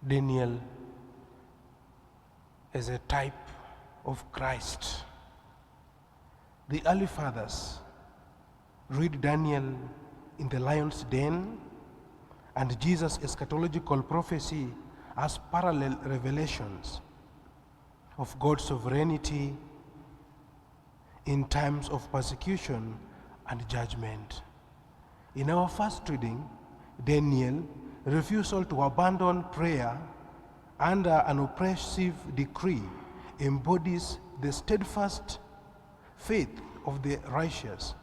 Daniel as a type of Christ. The early fathers read Daniel in the lion's den and Jesus' eschatological prophecy as parallel revelations of God's sovereignty in times of persecution and judgment. In our first reading, Daniel's refusal to abandon prayer under an oppressive decree embodies the steadfast faith of the righteous.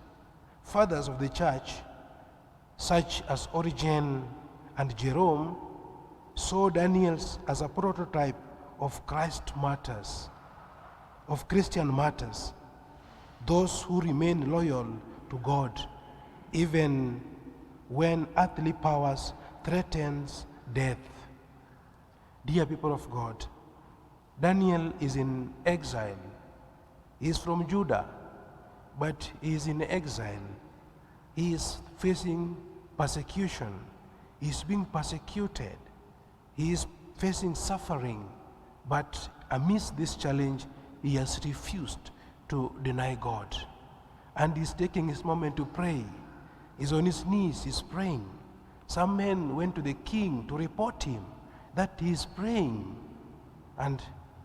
Fathers of the church, such as Origen and Jerome, saw Daniel as a prototype of Christian martyrs, those who remain loyal to God even when earthly powers threatens death. Dear people of God, Daniel is in exile. He is from Judah, but he is in exile. He is facing persecution. He is being persecuted. He is facing suffering, but amidst this challenge, he has refused to deny God. And he's taking his moment to pray. He's on his knees, he's praying. Some men went to the king to report him that he is praying. And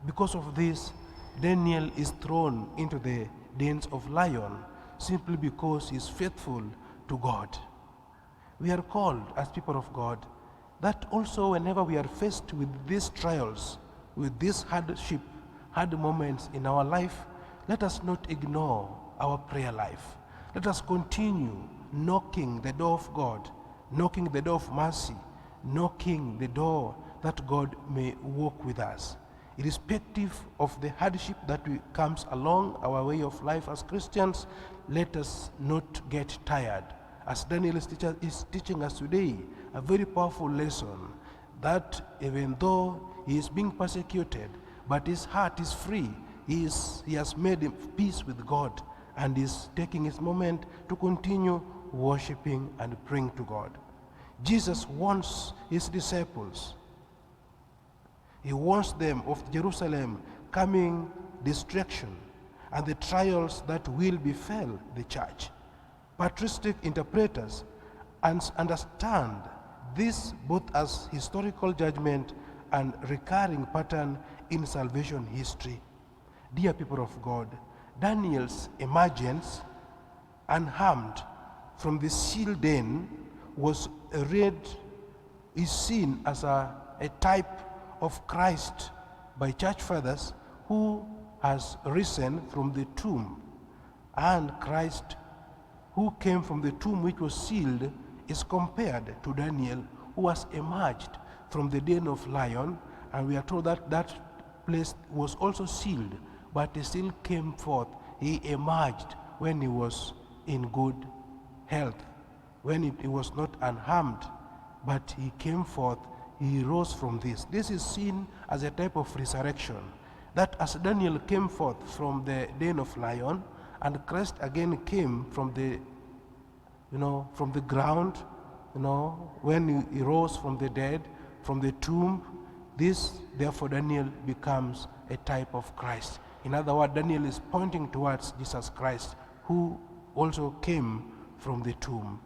because of this, Daniel is thrown into the dens of lion simply because he is faithful to God. We are called as people of God that also whenever we are faced with these trials, with this hardship, hard moments in our life, let us not ignore our prayer life. Let us continue knocking the door of God, knocking the door of mercy, knocking the door that God may walk with us. Irrespective of the hardship that comes along our way of life as Christians, let us not get tired. As Daniel is teaching us today, a very powerful lesson that even though he is being persecuted, but his heart is free. He has made peace with God and is taking his moment to continue worshiping and praying to God. Jesus wants his disciples. He warns them of Jerusalem coming destruction and the trials that will befall the church. Patristic interpreters understand this both as historical judgment and recurring pattern in salvation history. Dear people of God, Daniel's emergence unharmed from the seal den is seen as a type of Christ by church fathers who has risen from the tomb. And Christ who came from the tomb which was sealed is compared to Daniel who has emerged from the den of lion, and we are told that that place was also sealed, but he still came forth. He emerged when he was in good health, when he was not unharmed, but he came forth, he rose from this. This is seen as a type of resurrection, that as Daniel came forth from the den of lion, and Christ again came from the, from the ground, when he rose from the dead, from the tomb. This, therefore, Daniel becomes a type of Christ. In other words, Daniel is pointing towards Jesus Christ, who also came from the tomb.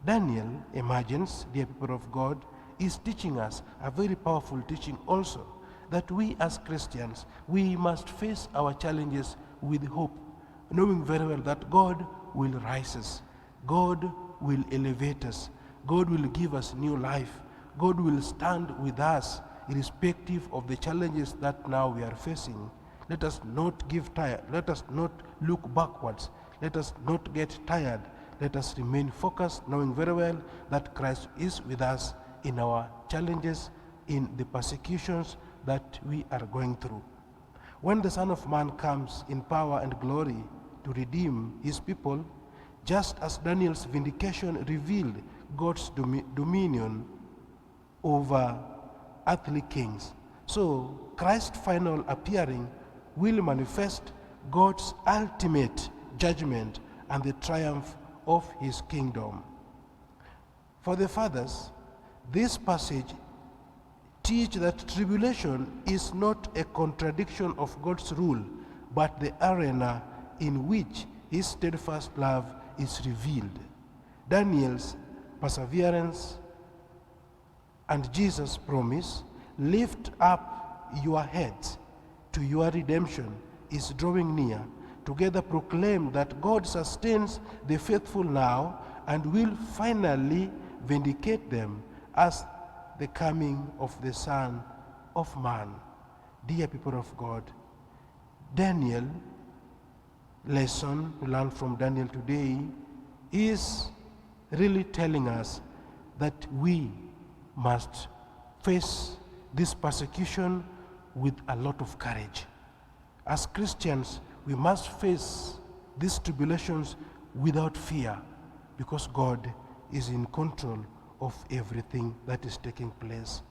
Daniel emergence, dear people of God, is teaching us a very powerful teaching also, that we as Christians, we must face our challenges with hope, knowing very well that God will rise us, God will elevate us, God will give us new life, God will stand with us irrespective of the challenges that now we are facing. Let us not give tired, let us not look backwards, let us not get tired, let us remain focused, knowing very well that Christ is with us in our challenges, in the persecutions that we are going through. When the Son of Man comes in power and glory to redeem his people, just as Daniel's vindication revealed God's dominion over earthly kings, so Christ's final appearing will manifest God's ultimate judgment and the triumph of his kingdom. For the fathers, this passage teach that tribulation is not a contradiction of God's rule, but the arena in which his steadfast love is revealed. Daniel's perseverance and Jesus' promise, lift up your heads to your redemption, is drawing near. Together proclaim that God sustains the faithful now and will finally vindicate them as the coming of the Son of Man. Dear people of God, Daniel, lesson we learn from Daniel today is really telling us that we must face this persecution with a lot of courage. As Christians, we must face these tribulations without fear, because God is in control of everything that is taking place.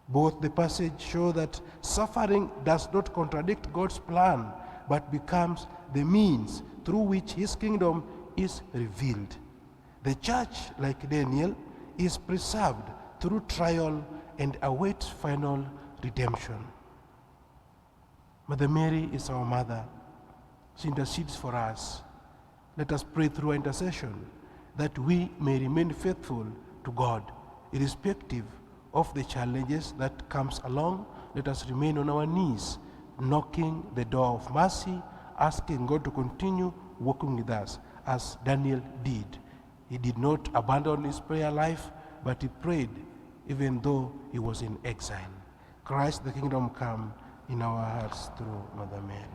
Both the passage show that suffering does not contradict God's plan, but becomes the means through which his kingdom is revealed. The church, like Daniel, is preserved through trial and awaits final redemption. Mother Mary is our mother. She intercedes for us. Let us pray through intercession that we may remain faithful to God, irrespective of the challenges that comes along. Let us remain on our knees, knocking the door of mercy, asking God to continue working with us, as Daniel did. He did not abandon his prayer life, but he prayed even though he was in exile. Christ the kingdom come in our hearts through Mother Mary.